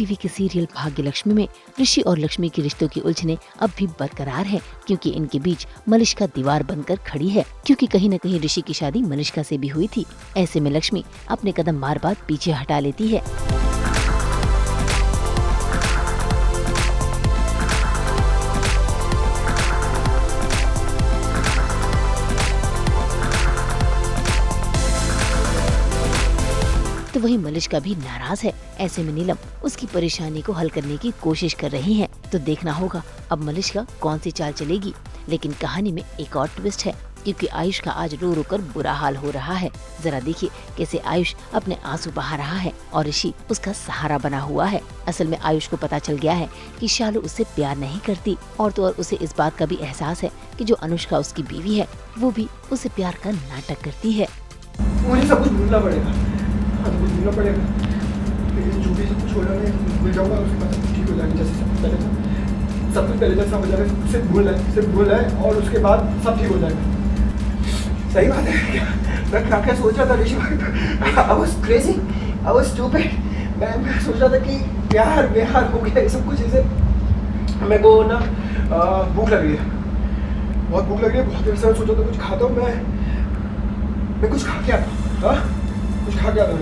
TV के serial भाग्य लक्ष्मी में ऋषि और लक्ष्मी के रिश्तों की उलझने अब भी बरकरार है, क्योंकि इनके बीच मलिष्का दीवार बनकर खड़ी है। क्योंकि कहीं न कहीं ऋषि की शादी मलिष्का से भी हुई थी। ऐसे में लक्ष्मी अपने कदम बार पीछे हटा लेती है। तो वहीं मलिष्का भी नाराज है। ऐसे में नीलम उसकी परेशानी को हल करने की कोशिश कर रही है। तो देखना होगा अब मलिष्का कौन सी चाल चलेगी। लेकिन कहानी में एक और ट्विस्ट है, क्योंकि आयुष का आज रो रो कर बुरा हाल हो रहा है। जरा देखिए कैसे आयुष अपने आंसू बहा रहा है और ऋषि उसका सहारा बना हुआ है। असल में आयुष को पता चल गया है कि शालू उससे प्यार नहीं करती, और तो और उसे इस बात का भी एहसास है कि जो अनुष्का उसकी बीवी है वो भी उसे प्यार का नाटक करती है। मुझे सब कुछ भूलना पड़ेगा, भूलना पड़ेगा। जो भी सब कुछ हो रहा है भूल जाऊंगा, उसके बाद सब ठीक हो जाएगा। जैसे सब कुछ पहले जैसा हो जाएगा। सिर्फ भूलना है और उसके बाद सब ठीक हो जाएगा। सही बात है। मैं क्या सोच रहा था ऋषि भाई, I was crazy, I was stupid। मैं सोच रहा था कि प्यार हो गया, सब कुछ ऐसे। मेरे को ना भूख लग रही है, बहुत भूख लग रही है। बहुत देर से मैं सोचा था कुछ खाता हूँ। मैं कुछ खा के आता, कुछ खा के आता हूँ।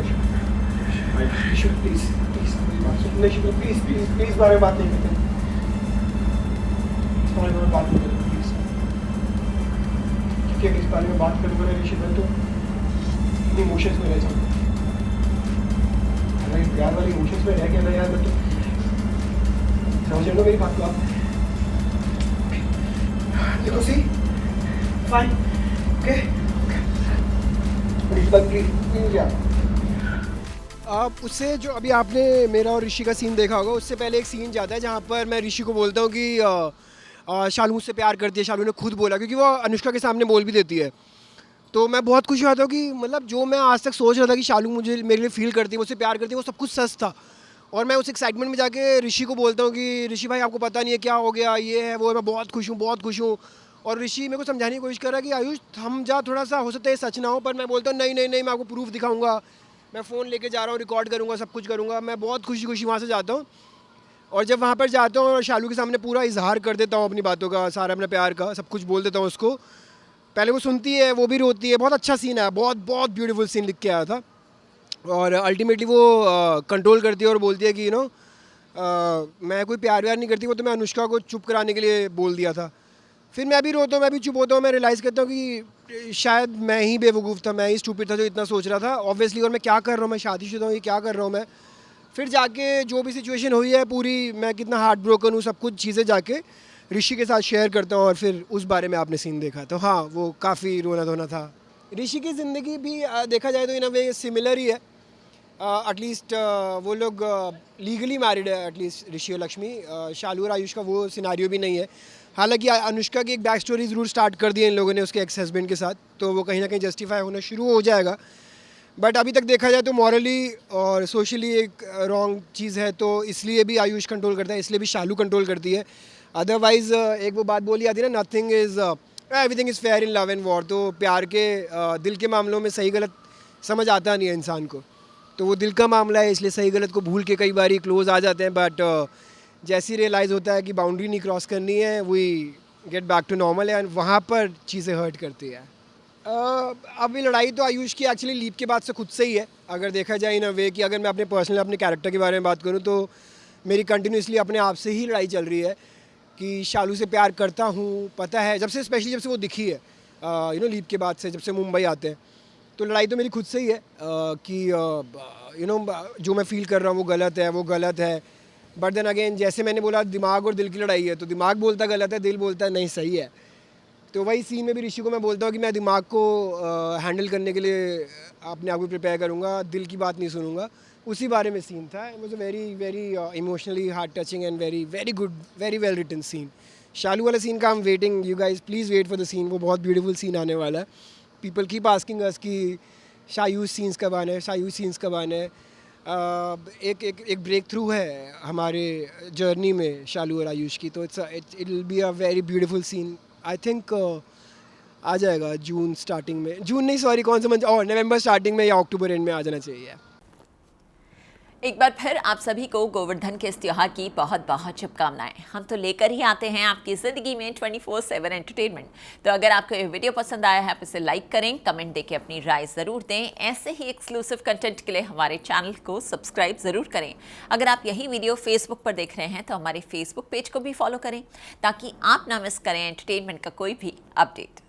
प्लीज बारे में बात नहीं करते, इस बारे में बात नहीं करते प्लीज। क्योंकि अगर इस बारे में बात करूँगा ना ऋषि, मैं तो इमोशंस में रह जाऊँगा। अगर प्यार वाले इमोशंस में रह गया ना यार, मैं तो समझ लो मेरी बात को आप। देखो सी फाइन, ओके प्लीज यार। आप उससे जो अभी आपने मेरा और ऋषि का सीन देखा होगा, उससे पहले एक सीन जाता है जहाँ पर मैं ऋषि को बोलता हूँ कि शालू मुझसे प्यार करती है। शालू ने खुद बोला, क्योंकि वो अनुष्का के सामने बोल भी देती है। तो मैं बहुत खुश हुआ था कि मतलब जो मैं आज तक सोच रहा था कि शालू मुझे मेरे लिए फील करती है, मुझसे प्यार करती है, वो सब कुछ सच था। और मैं उस एक्साइटमेंट में जाके ऋषि को बोलता हूँ कि ऋषि भाई आपको पता नहीं है क्या हो गया, ये है वो है, मैं बहुत खुश हूँ। और ऋषि मेरे को समझाने की कोशिश कर रहा है कि आयुष हम जा, थोड़ा सा हो सकता है सच ना हो। पर मैं बोलता हूँ नहीं मैं आपको प्रूफ दिखाऊंगा, मैं फ़ोन लेके जा रहा हूँ, रिकॉर्ड करूँगा, सब कुछ करूँगा। मैं बहुत खुशी वहाँ से जाता हूँ। और जब वहाँ पर जाता हूँ और शालू के सामने पूरा इजहार कर देता हूँ अपनी बातों का, सारा अपने प्यार का सब कुछ बोल देता हूँ उसको। पहले वो सुनती है, वो भी रोती है। बहुत अच्छा सीन है, बहुत ब्यूटीफुल सीन लिख के आया था। और अल्टीमेटली वो कंट्रोल करती है और बोलती है कि मैं कोई प्यार नहीं करती, वो तो मैं अनुष्का को चुप कराने के लिए बोल दिया था। फिर मैं भी रोता हूँ, मैं भी चुप होता हूँ। मैं रियलाइज़ करता हूँ कि शायद मैं ही बेवकूफ़ था, मैं ही स्टूपिड था जो इतना सोच रहा था ऑब्वियसली। और मैं क्या कर रहा हूँ, मैं शादीशुदा हूँ, ये क्या कर रहा हूँ मैं। फिर जाके जो भी सिचुएशन हुई है पूरी, मैं कितना हार्ट ब्रोकन हूँ, सब कुछ चीज़ें जाके ऋषि के साथ शेयर करता हूँ। और फिर उस बारे में आपने सीन देखा तो हाँ, वो काफ़ी रोना धोना था। ऋषि की ज़िंदगी भी देखा जाए तो इन अ वे सिमिलर ही है। एटलीस्ट वो लोग लीगली मैरिड है, एटलीस्ट ऋषि और लक्ष्मी। शालू और आयुष का वो सिनारियो भी नहीं है। हालांकि अनुष्का की एक बैक स्टोरी ज़रूर स्टार्ट कर दी है इन लोगों ने उसके एक्स हस्बैंड के साथ, तो वो कहीं ना कहीं जस्टिफाई होना शुरू हो जाएगा। बट अभी तक देखा जाए तो मॉरली और सोशली एक रॉन्ग चीज़ है, तो इसलिए भी आयुष कंट्रोल करता है, इसलिए भी शालू कंट्रोल करती है। अदरवाइज़ एक वो बात बोली आती है ना, nothing is everything is fair in love and war. तो प्यार के दिल के मामलों में सही गलत समझ आता नहीं है इंसान को। तो वो दिल का मामला है, इसलिए सही गलत को भूल के कई बार क्लोज आ जाते हैं। बट जैसे ही रियलाइज़ होता है कि बाउंड्री नहीं क्रॉस करनी है, we get back to normal है, एंड वहाँ पर चीज़ें हर्ट करती है। अब ये लड़ाई तो आयुष की एक्चुअली लीप के बाद से खुद से ही है, अगर देखा जाए इन अ वे कि अगर मैं अपने पर्सनल अपने कैरेक्टर के बारे में बात करूँ तो मेरी कंटिन्यूसली अपने आप से ही लड़ाई चल रही है कि शालू से प्यार करता हूँ, पता है, जब से स्पेशली जब से वो दिखी है लीप के बाद से, जब से मुंबई आते हैं, तो लड़ाई तो मेरी खुद से ही है कि जो मैं फील कर रहा हूँ वो गलत है। बट देन अगेन, जैसे मैंने बोला, दिमाग और दिल की लड़ाई है, तो दिमाग बोलता गलत है, दिल बोलता है नहीं सही है। तो वही सीन में भी ऋषि को मैं बोलता हूँ कि मैं दिमाग को हैंडल करने के लिए अपने आप को प्रिपेयर करूँगा, दिल की बात नहीं सुनूंगा। उसी बारे में सीन था। It was a very emotionally heart touching and very good, very well written scene. Shalu वाला सीन का I am waiting, you guys please wait for the scene. वो बहुत ब्यूटीफुल सीन आने वाला है। पीपल कीप आस्किंग अस कि शायूज scenes कब आने हैं, शायूज सीन्स कब आने हैं। एक ब्रेक थ्रू है हमारे जर्नी में शालू और आयुष की, तो it will be a very beautiful scene. I think आ जाएगा जून स्टार्टिंग में, जून नहीं सॉरी, कौन सा मंथ, और नवंबर स्टार्टिंग में या अक्टूबर एंड में आ जाना चाहिए। एक बार फिर आप सभी को गोवर्धन के इस त्योहार की बहुत बहुत शुभकामनाएं। हम तो लेकर ही आते हैं आपकी ज़िंदगी में 24/7 एंटरटेनमेंट। तो अगर आपको ये वीडियो पसंद आया है आप इसे लाइक करें, कमेंट देके अपनी राय ज़रूर दें। ऐसे ही एक्सक्लूसिव कंटेंट के लिए हमारे चैनल को सब्सक्राइब ज़रूर करें। अगर आप यही वीडियो फेसबुक पर देख रहे हैं तो हमारे फेसबुक पेज को भी फॉलो करें ताकि आप ना मिस करें एंटरटेनमेंट का कोई भी अपडेट।